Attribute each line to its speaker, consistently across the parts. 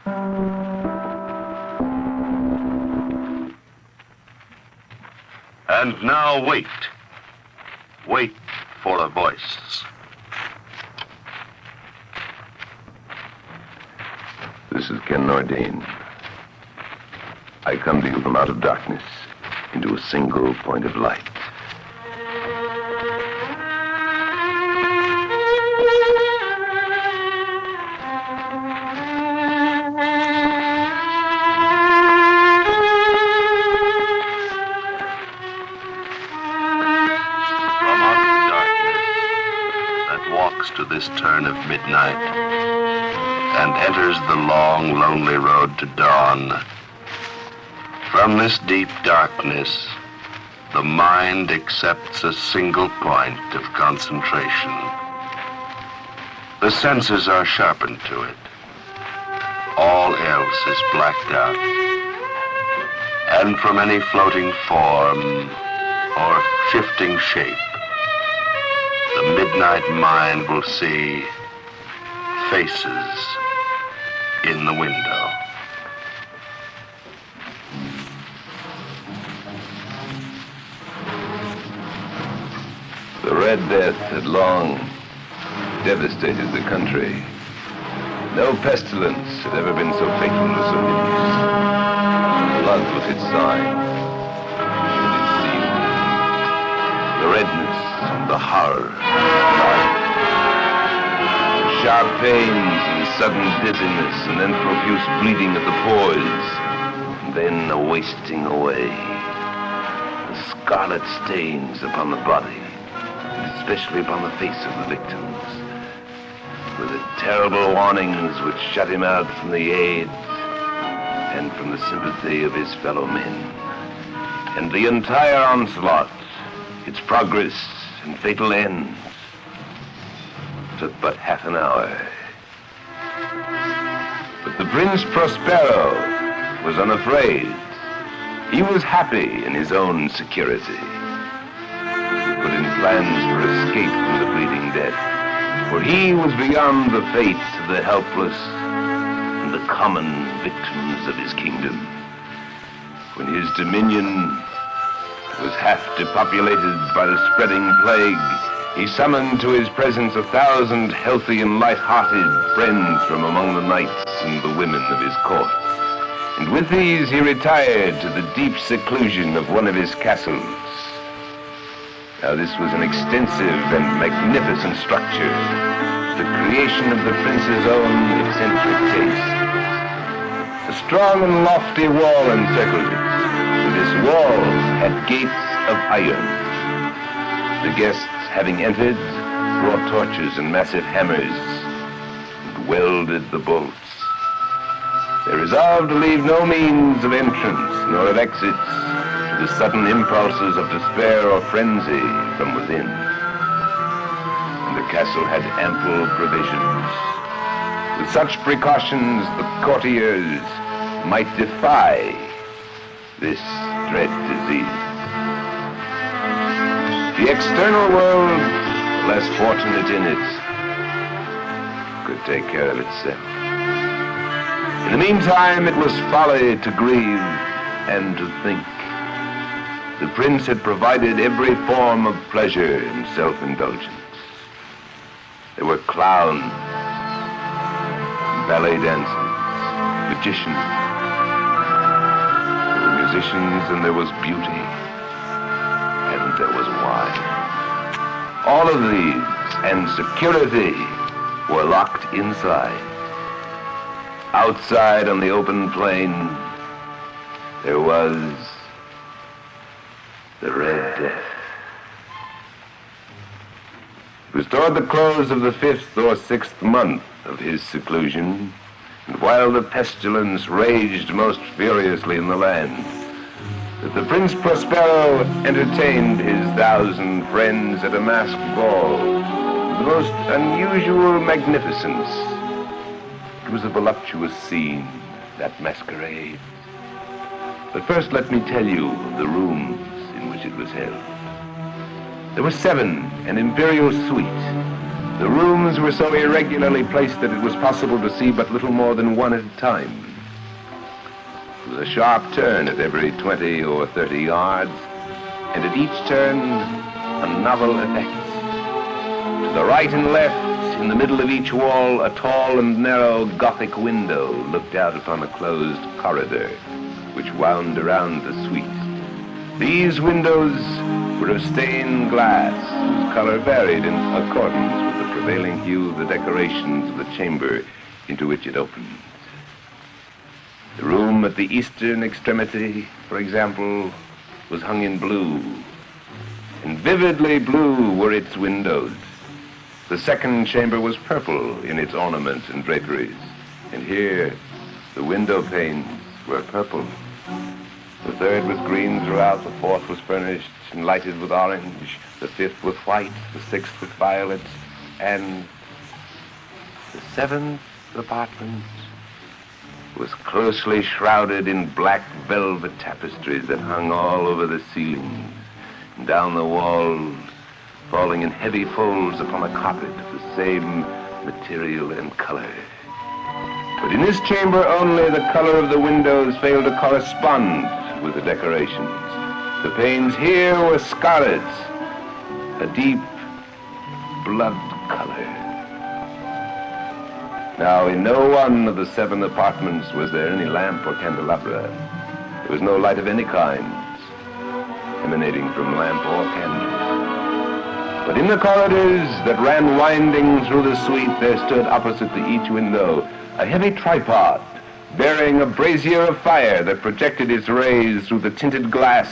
Speaker 1: And now wait. Wait for a voice.
Speaker 2: This is Ken Nordane. I come to you from out of darkness into a single point of light.
Speaker 1: To this turn of midnight and enters the long, lonely road to dawn. From this deep darkness, the mind accepts a single point of concentration. The senses are sharpened to it. All else is blacked out. And from any floating form or shifting shape, the midnight mind will see faces in the window.
Speaker 2: The Red Death had long devastated the country. No pestilence had ever been so fatal to so hideous. Blood was its sign, and its seal. The redness, the horror, the sharp pains and sudden dizziness, and then profuse bleeding at the pores, and then a wasting away. The scarlet stains upon the body, and especially upon the face of the victims, were the terrible warnings which shut him out from the aid and from the sympathy of his fellow men. And the entire onslaught, its progress and fatal end, took but half an hour. But the Prince Prospero was unafraid. He was happy in his own security. He put in plans for escape from the bleeding death, for he was beyond the fate of the helpless and the common victims of his kingdom. When his dominion was half depopulated by the spreading plague, he summoned to his presence 1,000 healthy and light-hearted friends from among the knights and the women of his court. And with these he retired to the deep seclusion of one of his castles. Now this was an extensive and magnificent structure, the creation of the prince's own eccentric taste. A strong and lofty wall encircled it. This wall had gates of iron. The guests, having entered, brought torches and massive hammers and welded the bolts. They resolved to leave no means of entrance nor of exit to the sudden impulses of despair or frenzy from within. And the castle had ample provisions. With such precautions, the courtiers might defy this dread disease. The external world, less fortunate in it, could take care of itself. In the meantime, it was folly to grieve and to think. The prince had provided every form of pleasure and self-indulgence. There were clowns, ballet dancers, magicians, musicians, and there was beauty, and there was wine. All of these and security were locked inside. Outside on the open plain, there was the Red Death. It was toward the close of the 5th or 6th month of his seclusion, and while the pestilence raged most furiously in the land, that the Prince Prospero entertained his 1,000 friends at a masked ball with the most unusual magnificence. It was a voluptuous scene, that masquerade. But first let me tell you of the rooms in which it was held. There were 7, an imperial suite, The rooms were so irregularly placed that it was possible to see but little more than one at a time. There was a sharp turn at every 20 or 30 yards, and at each turn, a novel effect. To the right and left, in the middle of each wall, a tall and narrow Gothic window looked out upon a closed corridor, which wound around the suite. These windows were of stained glass, whose color varied in accordance with the prevailing hue of the decorations of the chamber into which it opened. The room at the eastern extremity, for example, was hung in blue, and vividly blue were its windows. The second chamber was purple in its ornament and draperies, and here the window panes were purple. The third was green throughout, the fourth was furnished and lighted with orange, the fifth with white, the sixth with violet, and the seventh apartment was closely shrouded in black velvet tapestries that hung all over the ceilings and down the walls, falling in heavy folds upon a carpet of the same material and color. But in this chamber only the color of the windows failed to correspond with the decorations. The panes here were scarlet, a deep blood color. Now, in no one of the 7 apartments was there any lamp or candelabra. There was no light of any kind emanating from lamp or candle. But in the corridors that ran winding through the suite, there stood opposite to each window a heavy tripod bearing a brazier of fire that projected its rays through the tinted glass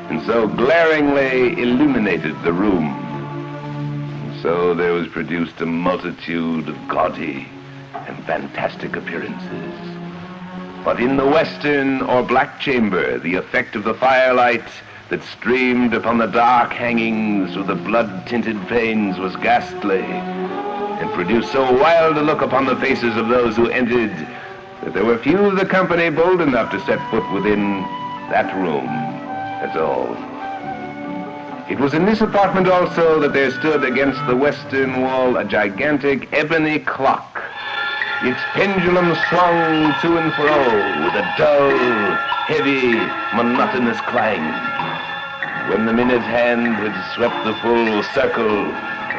Speaker 2: and so glaringly illuminated the room. And so there was produced a multitude of gaudy and fantastic appearances. But in the western or black chamber, the effect of the firelight that streamed upon the dark hangings through the blood-tinted panes was ghastly, and produced so wild a look upon the faces of those who entered that there were few of the company bold enough to set foot within that room at all. It was in this apartment also that there stood against the western wall a gigantic ebony clock, its pendulum swung to and fro with a dull, heavy, monotonous clang. When the minute hand had swept the full circle,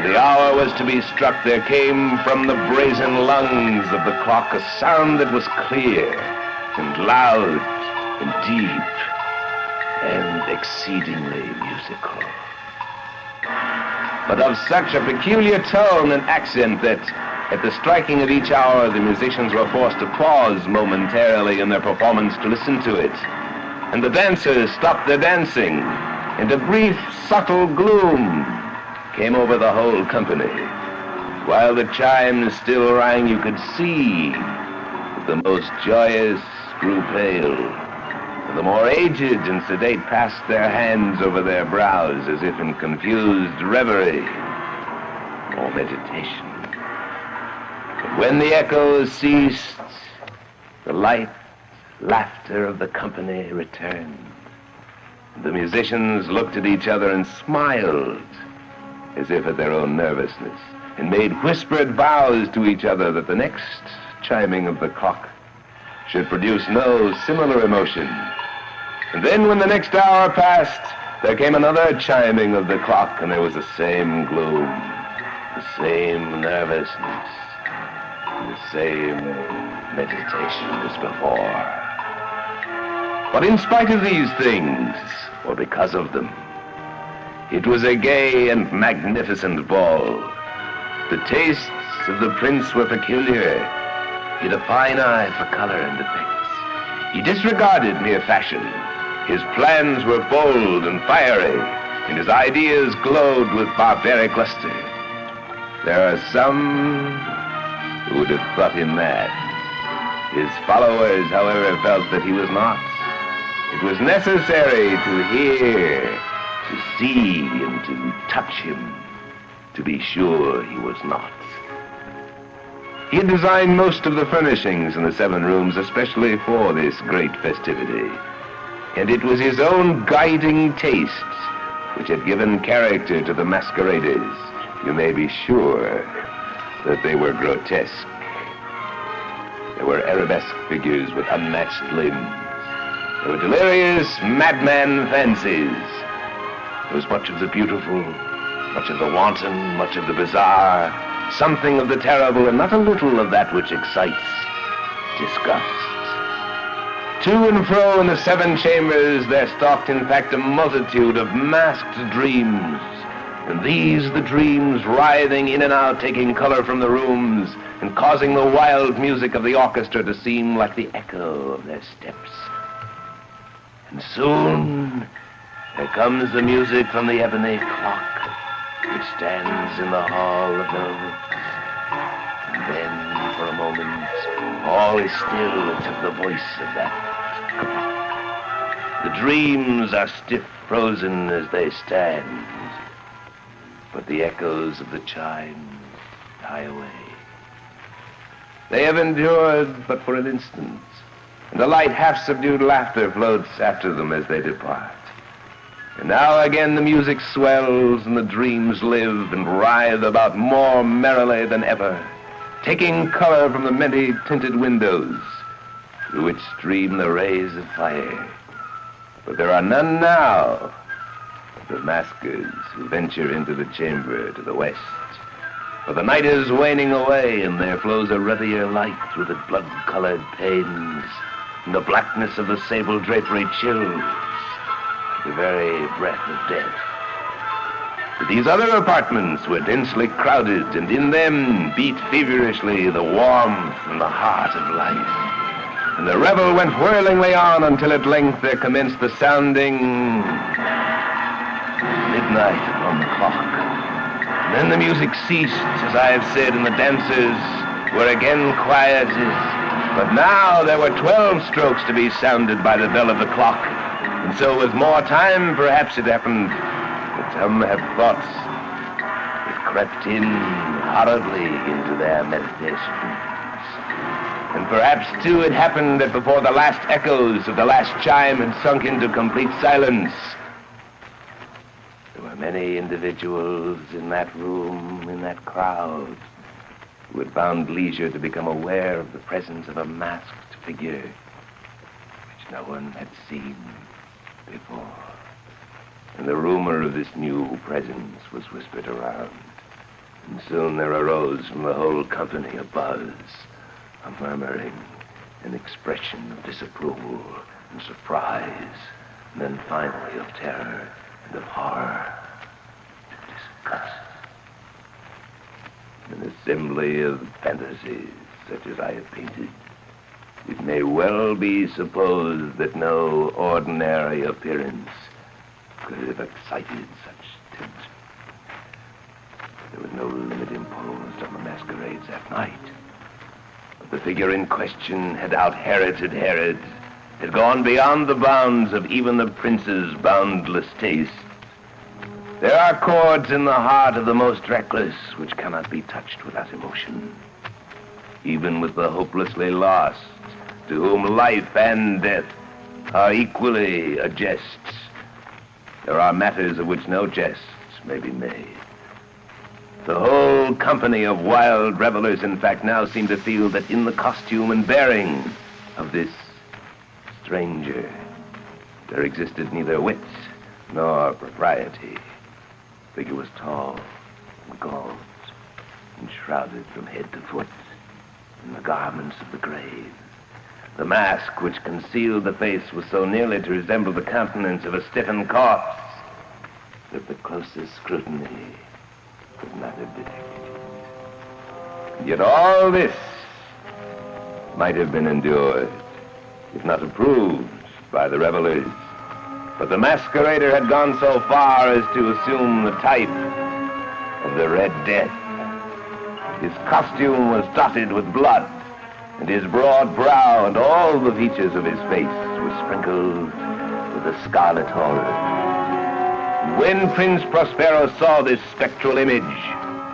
Speaker 2: the hour was to be struck, there came from the brazen lungs of the clock a sound that was clear and loud and deep and exceedingly musical, but of such a peculiar tone and accent that at the striking of each hour the musicians were forced to pause momentarily in their performance to listen to it, and the dancers stopped their dancing, and a brief, subtle gloom came over the whole company. While the chimes still rang, you could see that the most joyous grew pale, and the more aged and sedate passed their hands over their brows as if in confused reverie or meditation. But when the echoes ceased, the light laughter of the company returned. The musicians looked at each other and smiled, as if at their own nervousness, and made whispered vows to each other that the next chiming of the clock should produce no similar emotion. And then when the next hour passed, there came another chiming of the clock, and there was the same gloom, the same nervousness, the same meditation as before. But in spite of these things, or because of them, it was a gay and magnificent ball. The tastes of the prince were peculiar. He had a fine eye for color and effects. He disregarded mere fashion. His plans were bold and fiery, and his ideas glowed with barbaric luster. There are some who would have thought him mad. His followers, however, felt that he was not. It was necessary to hear, to see, and to touch him to be sure he was not. He had designed most of the furnishings in the 7 rooms especially for this great festivity, and it was his own guiding tastes which had given character to the masqueraders, you may be sure. that they were grotesque. They were arabesque figures with unmatched limbs. They were delirious madman fancies. There was much of the beautiful, much of the wanton, much of the bizarre, something of the terrible, and not a little of that which excites disgust. To and fro in the 7 chambers there stalked in fact a multitude of masked dreams, and these the dreams writhing in and out, taking color from the rooms, and causing the wild music of the orchestra to seem like the echo of their steps. And soon there comes the music from the ebony clock, which stands in the hall of notes. And then, for a moment, all is still except the voice of that clock. The dreams are stiff frozen as they stand, but the echoes of the chimes die away. They have endured but for an instant, and a light half-subdued laughter floats after them as they depart. And now again the music swells and the dreams live and writhe about more merrily than ever, taking color from the many tinted windows through which stream the rays of fire. But there are none now of the maskers who venture into the chamber to the west. For the night is waning away, and there flows a ruddier light through the blood-colored panes, and the blackness of the sable drapery chills the very breath of death. But these other apartments were densely crowded, and in them beat feverishly the warmth and the heart of life. And the revel went whirlingly on until at length there commenced the sounding midnight upon the clock. And then the music ceased, as I have said, and the dancers were again quieted. But now there were 12 strokes to be sounded by the bell of the clock. And so with more time, perhaps it happened that some have thought it crept in horribly into their meditations. And perhaps, too, it happened that before the last echoes of the last chime had sunk into complete silence, there were many individuals in that room, in that crowd, who had found leisure to become aware of the presence of a masked figure which no one had seen before. And the rumor of this new presence was whispered around. And soon there arose from the whole company a buzz, a murmuring, an expression of disapproval and surprise, and then finally of terror and of horror and disgust. An assembly of fantasies such as I have painted. It may well be supposed that no ordinary appearance could have excited such tension. There was no limit imposed on the masquerades that night. But the figure in question had out-Heroded Herod, had gone beyond the bounds of even the prince's boundless taste. There are chords in the heart of the most reckless which cannot be touched without emotion. Even with the hopelessly lost, to whom life and death are equally a jest, there are matters of which no jests may be made. The whole company of wild revelers, in fact, now seem to feel that in the costume and bearing of this stranger, there existed neither wit nor propriety. The figure was tall and gaunt and shrouded from head to foot in the garments of the grave. The mask which concealed the face was so nearly to resemble the countenance of a stiffened corpse that the closest scrutiny could not have detected it. Yet all this might have been endured, if not approved, by the revelers. But the masquerader had gone so far as to assume the type of the Red Death. His costume was dotted with blood, and his broad brow and all the features of his face were sprinkled with a scarlet horror. When Prince Prospero saw this spectral image,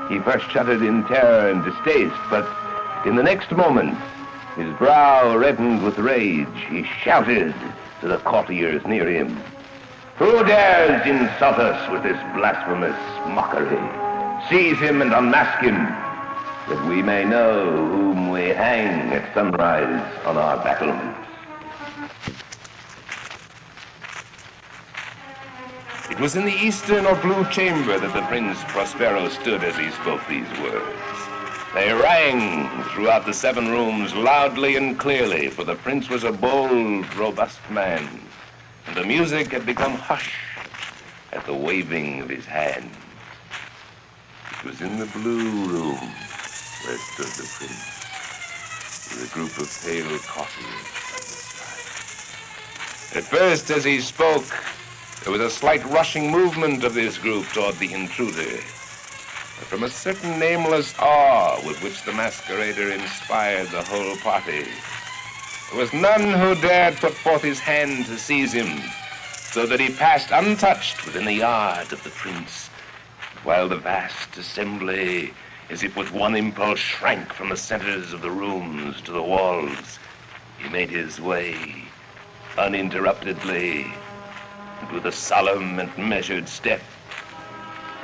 Speaker 2: he first shuddered in terror and distaste, but in the next moment, his brow reddened with rage. He shouted to the courtiers near him, "Who dares insult us with this blasphemous mockery? Seize him and unmask him." that we may know whom we hang at sunrise on our battlements. It was in the eastern or blue chamber that the Prince Prospero stood as he spoke these words. They rang throughout the 7 rooms loudly and clearly, for the prince was a bold, robust man, and the music had become hushed at the waving of his hand. It was in the blue room where stood the prince, with a group of pale courtiers by his side. At first, as he spoke, there was a slight rushing movement of this group toward the intruder. But from a certain nameless awe with which the masquerader inspired the whole party, there was none who dared put forth his hand to seize him, so that he passed untouched within a yard of the prince, while the vast assembly, as if with one impulse, shrank from the centers of the rooms to the walls. He made his way uninterruptedly, and with a solemn and measured step,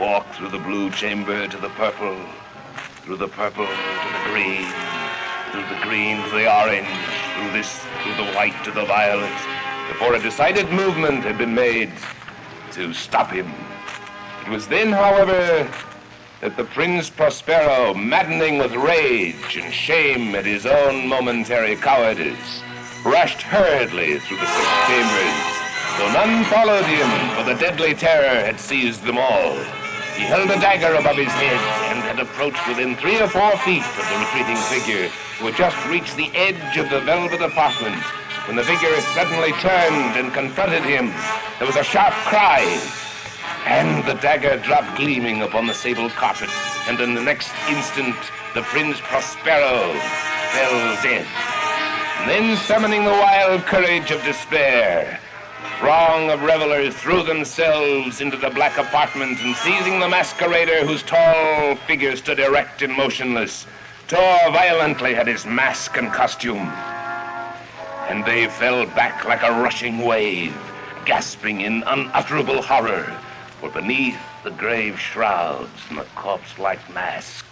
Speaker 2: walked through the blue chamber to the purple, through the purple to the green, through the green to the orange, through the white to the violet, before a decided movement had been made to stop him. It was then, however, that the Prince Prospero, maddening with rage and shame at his own momentary cowardice, rushed hurriedly through the 6 chambers, though none followed him, for the deadly terror had seized them all. He held a dagger above his head and had approached within 3 or 4 feet of the retreating figure, who had just reached the edge of the velvet apartment, when the figure suddenly turned and confronted him. There was a sharp cry, and the dagger dropped gleaming upon the sable carpet, and in the next instant, the Prince Prospero fell dead. And then, summoning the wild courage of despair, a throng of revelers threw themselves into the black apartment, and seizing the masquerader, whose tall figure stood erect and motionless, tore violently at his mask and costume. And they fell back like a rushing wave, gasping in unutterable horror, for beneath the grave shrouds and the corpse-like mask,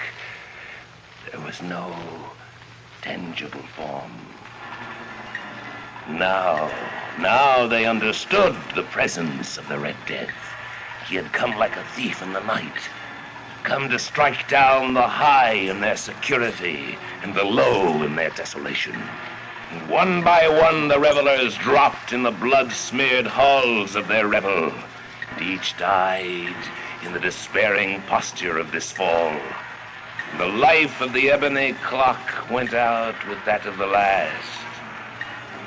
Speaker 2: there was no tangible form. Now they understood the presence of the Red Death. He had come like a thief in the night, come to strike down the high in their security and the low in their desolation. And one by one the revelers dropped in the blood-smeared halls of their revel, and each died in the despairing posture of this fall. And the life of the ebony clock went out with that of the last.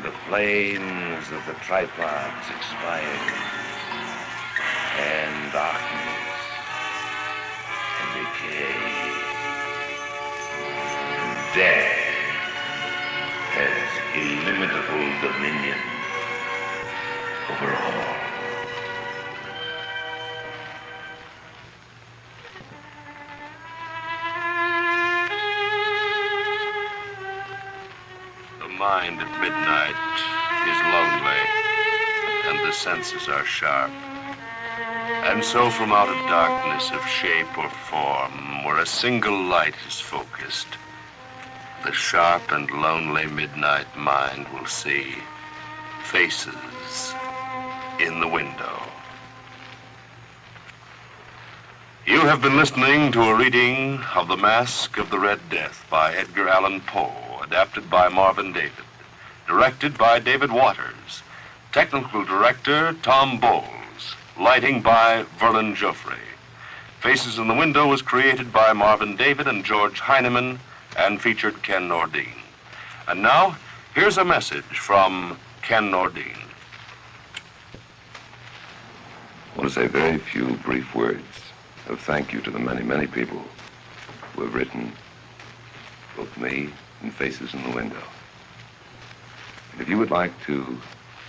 Speaker 2: The flames of the tripods expired, and darkness and decay and death has illimitable dominion over all.
Speaker 1: The mind at midnight is lonely, and the senses are sharp. And so from out of darkness of shape or form, where a single light is focused, the sharp and lonely midnight mind will see faces in the window. You have been listening to a reading of The Masque of the Red Death by Edgar Allan Poe, adapted by Marvin David, directed by David Waters, technical director Tom Bowles, lighting by Verlin Joffrey. Faces in the Window was created by Marvin David and George Heineman and featured Ken Nordine. And now, here's a message from Ken Nordine.
Speaker 2: I want to say very few brief words of thank you to the many, many people who have written both me and Faces in the Window. And if you would like to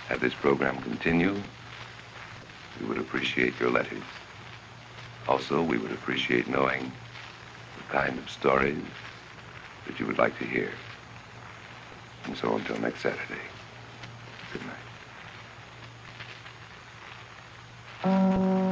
Speaker 2: have this program continue, we would appreciate your letters. Also, we would appreciate knowing the kind of stories that you would like to hear. And so until next Saturday, good night.